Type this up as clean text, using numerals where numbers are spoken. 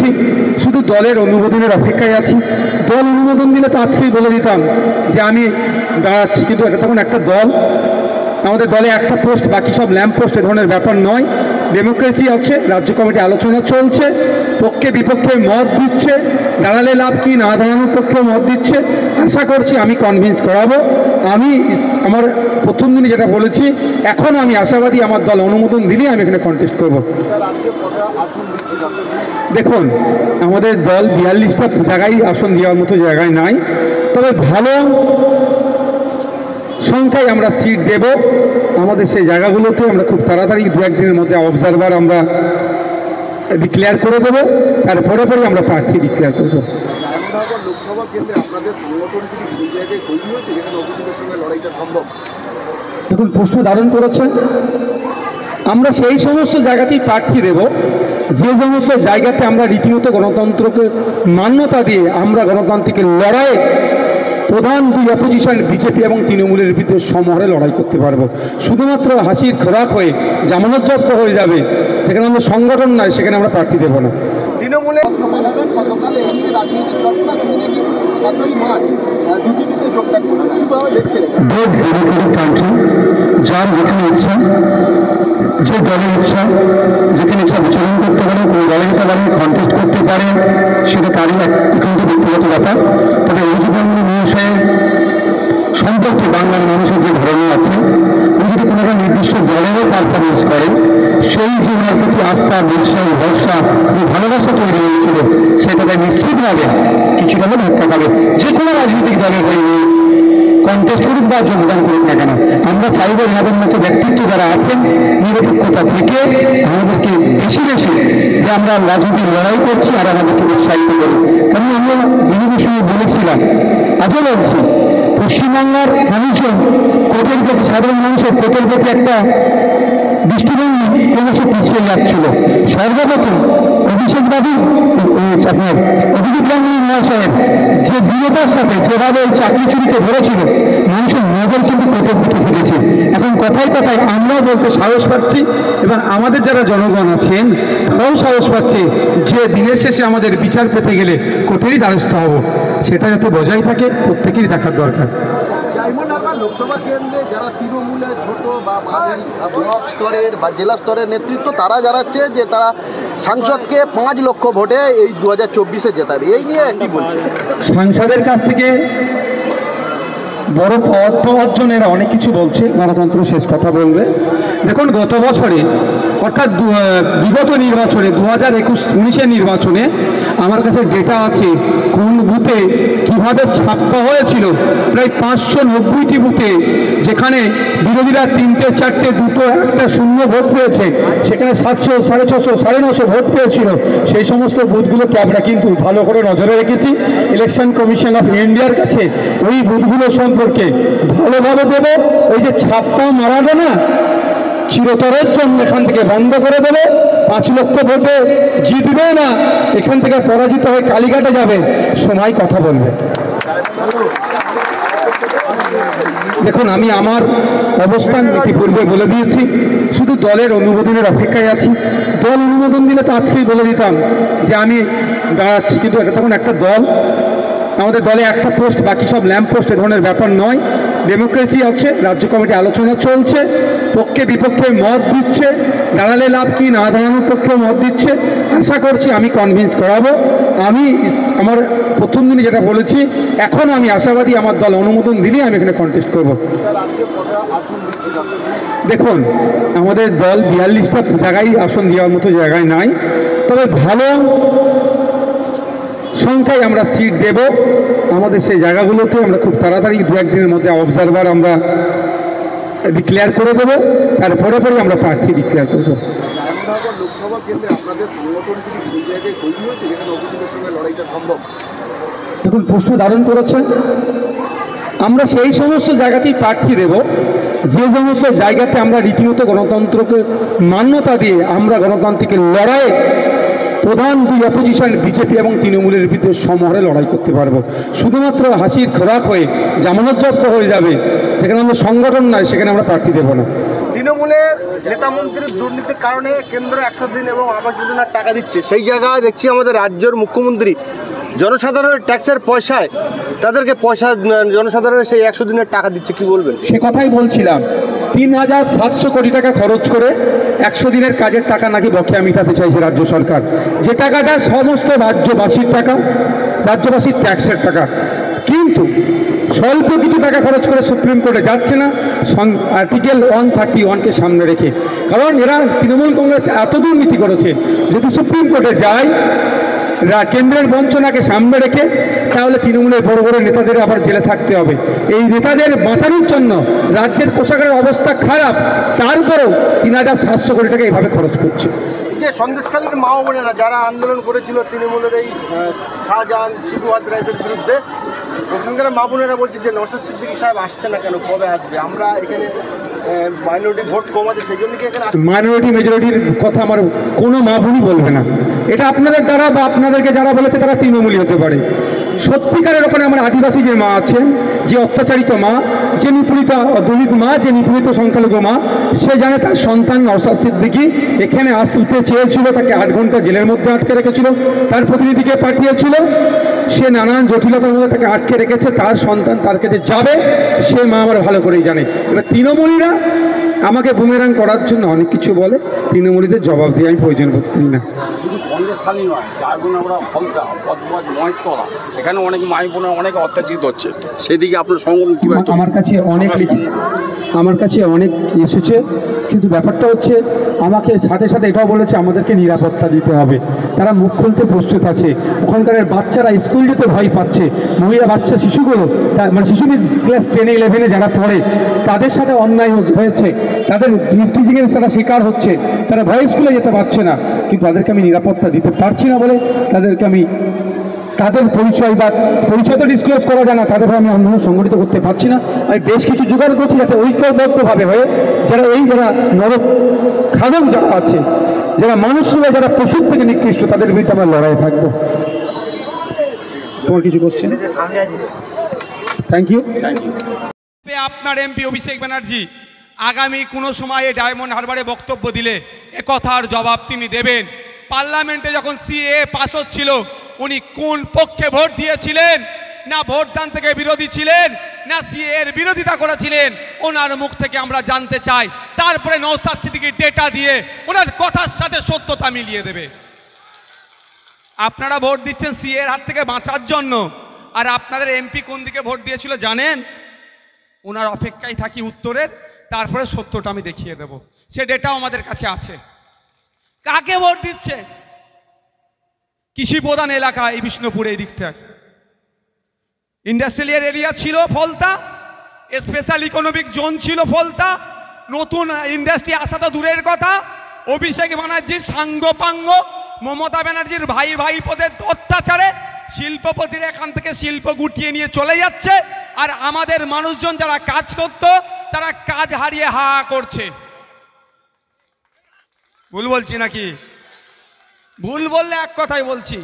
দিয়েছি, শুধু দলের অনুমোদনের অপেক্ষায় আছি। দল অনুমোদন দিলে তো আজকেই বলে দিতাম যে আমি দাঁড়াচ্ছি, কিন্তু এটা তখন একটা দল, আমাদের দলে একটা পোস্ট, বাকি সব ল্যাম্প পোস্ট, এ ধরনের ব্যাপার নয়। ডেমোক্রেসি আছে, রাজ্য কমিটি আলোচনা চলছে, পক্ষে বিপক্ষে মত দিচ্ছে, দাঁড়ালে লাভ কি, না দাঁড়ানোর পক্ষেও মত দিচ্ছে। আশা করছি আমি কনভিন্স করাবো। আমি আমার প্রথম দিনে যেটা বলেছি, এখন আমি আশাবাদী আমার দল অনুমোদন দিলেই আমি এখানে কন্টেস্ট করব। দেখুন, আমাদের দল 42টা জায়গায় আসন দেওয়ার মতো জায়গায় নাই, তবে ভালো সংখ্যায় আমরা সিট দেব। আমাদের সেই জায়গাগুলোতে আমরা খুব তাড়াতাড়ি 2-1 দিনের মধ্যে অবজারভার আমরা ডিক্লেয়ার করে দেবো, তারপরে পরে আমরা প্রার্থী ডিক্লেয়ার করবো। লোকসভা কেন্দ্রে আপনাদের সংগঠন কি সেই জায়গায় তৈরি হয়েছে যেখানে অভিষেকের সঙ্গে লড়াইটা সম্ভব? দেখুন, প্রশ্ন ধারণ করেছেন। আমরা সেই সমস্ত জায়গাতেই প্রার্থী দেব যে সমস্ত জায়গাতে আমরা রীতিমতো গণতন্ত্রকে মান্যতা দিয়ে আমরা গণতান্ত্রিক লড়াইয়ে প্রধান দুই অপোজিশন বিজেপি এবং তৃণমূলের বিরুদ্ধে সমহারে লড়াই করতে পারবো। শুধুমাত্র হাসির খোরাক হয়ে জামানতজব্দ হয়ে যাবে, যেখানে আমরা সংগঠন নয়, সেখানে আমরা প্রার্থী দেবো না। তৃণমূলে গতকাল এই নিয়ে রাজনৈতিক ঘটনা, তিনি নাকি 7ই মার্চ বিজেপিতে যোগদান করলেন, কীভাবে দেখছেন? দেশ ডেমোক্রেটিক কান্ট্রি, যার যেখানে ইচ্ছা, যে দলের ইচ্ছা, যেখানে ইচ্ছা বিচরণ করতে পারে, কোনো দলে যেতে পারে, কন্টেস্ট করতে পারে, সেটা তারই একান্ত ব্যক্তিগত ব্যাপার। তবে অভিজিৎ মহাশয়ের সম্পর্কে বাংলার মানুষের যে ধারণা আছে, উনি যদি কোনো একটা নির্দিষ্ট দলেরও পারফরমেন্স করেন, সেই যে ওনার প্রতি আস্থা, বিশ্বাস, ভরসা, যে ভালোবাসা তৈরি হয়েছিল, সেটাকে নিশ্চিতভাবে কিছুটা হলে ধাক্কা খাবে। যে কোনো রাজনৈতিক দলের হয়ে কন্টেস্ট করুক বা যোগদান করুক না কেন, আমরা চাইব এনাদের মতো ব্যক্তিত্ব যারা আছেন, নিরপেক্ষতা থেকে আমাদেরকে বেশি বেশি যে আমরা রাজনৈতিক লড়াই করছি আর আমাদেরকে উৎসাহিত করি। কারণ আমরা বিজেপির সঙ্গে বলেছিলাম, আজও বলছি, পশ্চিমবাংলার মানুষজন কোর্টের প্রতি, সাধারণ মানুষের কোর্টের প্রতি একটা দৃষ্টিভঙ্গি ক্রমশ পিছিয়ে যাচ্ছিল। সর্বপ্রথম অভিষেকবাদী আপনার অভিজিৎ গাঙ্গুলী মহাশয়ের যে দৃঢ়তার সাথে যেভাবে ওই চাকরি চুরিকে ধরেছিল, মানুষের নজর কিন্তু কোর্টের দিকে ফিরেছে। এখন কথায় কথায় আমরাও বলতে সাহস পাচ্ছি এবং আমাদের যারা জনগণ আছেন তারাও সাহস পাচ্ছে যে দিনের শেষে আমাদের বিচার পেতে গেলে কোর্টেরই দ্বারস্থ হব। সেটা যাতে বজায় থাকে প্রত্যেকেরই দেখার দরকার। লোকসভা কেন্দ্রে যারা তৃণমূলের ছোট বা ব্লক স্তরের বা জেলা স্তরের নেতৃত্ব, তারা জানাচ্ছে যে তারা সাংসদকে 5 লক্ষ ভোটে এই 2024-এ জেতাবে। এই নিয়ে কি বলছে? সাংসদের কাছ থেকে বড় পদ অর্জনের অনেক কিছু বলছে, গণতন্ত্র শেষ কথা বলবে। দেখুন, গত বছরে অর্থাৎ বিগত নির্বাচনে 2019-এর নির্বাচনে আমার কাছে ডেটা আছে কোন বুথে কীভাবে ছাপ্পা হয়েছিল। প্রায় 590টি বুথে, যেখানে বিরোধীরা 3টে 4টে 2টো 1টা শূন্য ভোট পেয়েছে, সেখানে 700, 650, 950 ভোট পেয়েছিল। সেই সমস্ত বুথগুলোকে আমরা কিন্তু ভালো করে নজরে রেখেছি। ইলেকশন কমিশন অফ ইন্ডিয়ার কাছে ওই বুথগুলো সম্পর্কে ভালোভাবে দেবো। ওই যে ছাপ্পা মারাবে না, চিরতরের জন্য এখান থেকে বন্ধ করে দেবে। 5 লক্ষ ভোটে জিতবে না, এখান থেকে পরাজিত হয়ে কালীঘাটে যাবে, সময় কথা বলবে। দেখুন, আমি আমার অবস্থান ইতিপূর্বে বলে দিয়েছি, শুধু দলের অনুমোদনের অপেক্ষায় আছি। দল অনুমোদন দিলে তো আজকেই বলে দিতাম যে আমি দাঁড়াচ্ছি, কিন্তু এটা তখন একটা দল, আমাদের দলে একটা পোস্ট, বাকি সব ল্যাম্প পোস্ট, এ ধরনের ব্যাপার নয়। ডেমোক্রেসি আছে, রাজ্য কমিটি আলোচনা চলছে, পক্ষে বিপক্ষে মত দিচ্ছে, দাঁড়ালে লাভ কি, না দাঁড়ানোর পক্ষেও মত দিচ্ছে। আশা করছি আমি কনভিন্স করাবো। আমি আমার প্রথম দিনে যেটা বলেছি, এখন আমি আশাবাদী আমার দল অনুমোদন দিলেই আমি এখানে কন্টেস্ট করব। দেখুন, আমাদের দল 42টা জায়গায় আসন দেওয়ার মতো জায়গায় নাই, তবে ভালো সংখ্যায় আমরা সিট দেব। আমাদের সেই জায়গাগুলোতে আমরা খুব তাড়াতাড়ি 2-1 দিনের মধ্যে অবজারভার আমরা ডিক্লেয়ার করে দেবো, তারপরে পরে আমরা প্রার্থী ডিক্লেয়ার করবো। লোকসভা কেন্দ্রে আপনাদের সংগঠন কি সেই জায়গায় তৈরি হয়েছে যেখানে অভিষেকের সঙ্গে লড়াইটা সম্ভব? দেখুন, প্রশ্ন ধারণ করেছেন। আমরা সেই সমস্ত জায়গাতেই প্রার্থী দেব যে সমস্ত জায়গাতে আমরা রীতিমতো গণতন্ত্রকে মান্যতা দিয়ে আমরা গণতান্ত্রিক লড়াইয়ে প্রধান দুই অপোজিশন বিজেপি এবং তৃণমূলের বিরুদ্ধে সমহারে লড়াই করতে পারবো। শুধুমাত্র হাসির খোরাক হয়ে জামানতজব্দ হয়ে যাবে, যেখানে আমরা সংগঠন নয়, সেখানে আমরা প্রার্থী দেব না। তৃণমূলের নেতা মন্ত্রীর দুর্নীতির কারণে কেন্দ্র 100 দিন এবং আবাস যোজনার টাকা দিচ্ছে, সেই জায়গায় দেখছি আমাদের রাজ্যের মুখ্যমন্ত্রী জনসাধারণের ট্যাক্সের পয়সায় তাদেরকে জনসাধারণের সেই 100 দিনের টাকা দিচ্ছে। কি বলবেন? সে কথাই বলছিলাম, 3,700 কোটি টাকা খরচ করে 100 দিনের কাজের টাকা নাকি বকেয়া মেটাতে চাইছে রাজ্য সরকার, যে টাকাটা সমস্ত রাজ্যবাসীর টাকা, রাজ্যবাসীর ট্যাক্সের টাকা। কিন্তু স্বল্প কিছু টাকা খরচ করে সুপ্রিম কোর্টে যাচ্ছে না আর্টিকেল 131কে সামনে রেখে, কারণ এরা তৃণমূল কংগ্রেস এত দুর্নীতি করেছে, যদি সুপ্রিম কোর্টে যায় কেন্দ্রের বঞ্চনাকে সামনে রেখে, তাহলে তৃণমূলের বড় বড় নেতাদের আবার জেলে থাকতে হবে। এই নেতাদের বাঁচানোর জন্য রাজ্যের পোশাকের অবস্থা খারাপ, তারপরেও 3,700 কোটি টাকা এইভাবে খরচ করছে। যে সন্দেশখালীর মা বোনেরা যারা আন্দোলন করেছিল তৃণমূলের এই শাহজাহান শিবুয়াদ রাইদের বিরুদ্ধে, ওখানকার মা বোনেরা বলছে যে নওশাদ সিদ্দিকী সাহেব আসছে না কেন, কবে আসবে? আমরা এখানে মাইনরিটি ভোট কম আছে, সেই জন্য কি এখানে মাইনরিটি মেজরিটির কথা আমার কোনো মা বোনই বলবে না। এটা আপনাদের দ্বারা বা আপনাদেরকে যারা বলেছে তারা তৃণমূলী হতে পারে। সত্যিকারের ওখানে আমার আদিবাসী যে মা আছেন, যে অত্যাচারিত মা, যে নিপীড়িত দলিত মা, যে নিপীড়িত সংখ্যালঘু মা, সে জানে তার সন্তান নওশাদ সিদ্দিকী এখানে আসতে চেয়েছিল, তাকে 8 ঘন্টা জেলের মধ্যে আটকে রেখেছিল, তার প্রতিনিধিকে পাঠিয়েছিল, সে নানান জটিলতার মধ্যে তাকে আটকে রেখেছে, তার সন্তান তার কাছে যাবে, সে মা আমার ভালো করেই জানে। এবার তৃণমূলীরা আমাকে বুমেরাং করার জন্য অনেক কিছু বলে, তৃণমূলীদের জবাব দিয়ে আমি প্রয়োজন বোধ করি না। শুধু সন্দেশখালী নয়, যার জন্য আমরা ফলতা পদ্মবাজ মহেশতলা, এখানে অনেক মাই বোনের অনেক অত্যাচারিত হচ্ছে, সেদিকে আপনার সংগঠন কীভাবে? আমার কাছে অনেক এসেছে, কিন্তু ব্যাপারটা হচ্ছে আমাকে সাথে সাথে এটাও বলেছে আমাদেরকে নিরাপত্তা দিতে হবে। তারা মুখ খুলতে প্রস্তুত আছে। ওখানকার বাচ্চারা স্কুল যেতে ভয় পাচ্ছে, মহিলা বাচ্চা শিশুগুলো মানে শিশু ক্লাস 10-11 যারা পড়ে, তাদের সাথে অন্যায় হয়েছে, তাদের ইফটিজিংয়ের সাথে শিকার হচ্ছে, তারা ভয় স্কুলে যেতে পারছে না, কিন্তু তাদেরকে আমি নিরাপত্তা দিতে পারছি না বলে তাদেরকে আমি তাদের পরিচয় তো ডিসক্লোজ করা যায় না, তাদের আমি আন্দোলন সংগঠিত করতে পারছি না। আমি বেশ কিছু জোগাড় করছি যাতে ঐক্যবদ্ধভাবে হয়ে যারা খাদক যারা আছে, যারা মানুষ নয়, যারা পশুর থেকে নিকৃষ্ট, তাদের বিরুদ্ধে আমরা লড়াই থাকবো। তোমার কিছু করছেন? Thank you. আপনার এমপি অভিষেক ব্যানার্জি আগামী কোনো সময়ে ডায়মন্ড হারবারে বক্তব্য দিলে এ কথার জবাব তিনি দেবেন। পার্লামেন্টে যখন সিএ পাস হচ্ছিল, উনি কোন পক্ষে ভোট দিয়েছিলেন? না ভোটদান থেকে বিরোধী ছিলেন, না সিএ এর বিরোধিতা করেছিলেন? ওনার মুখ থেকে আমরা জানতে চাই। তারপরে নওশাদ সিদ্দিকী ডেটা দিয়ে ওনার কথার সাথে সত্যতা মিলিয়ে দেবে। আপনারা ভোট দিচ্ছেন সিএ এর হাত থেকে বাঁচার জন্য, আর আপনাদের এমপি কোন দিকে ভোট দিয়েছিল জানেন? ওনার অপেক্ষায় থাকি উত্তরের, তারপরে সত্যটা আমি দেখিয়ে দেব। সে ডেটাও আমাদের কাছে আছে। কাকে ভোট দিচ্ছে? কৃষি প্রধান এলাকা এই বিষ্ণুপুর, এই দিকটা ইন্ডাস্ট্রিয়াল এরিয়া ছিল ফলতা, স্পেশাল ইকোনমিক জোন ছিল ফলতা, নতুন ইন্ডাস্ট্রি আসা তো দূরের কথা, অভিষেক ব্যানার্জির সাঙ্গপাঙ্গ, মমতা ব্যানার্জির ভাই পদের অত্যাচারে শিল্পপতিরা এখান থেকে শিল্প গুটিয়ে নিয়ে চলে যাচ্ছে, আর আমাদের মানুষজন যারা কাজ করত তারা কাজ হারিয়ে হা করছে। ভুল বলছি নাকি? ভুল বললে এক কথাই বলছি।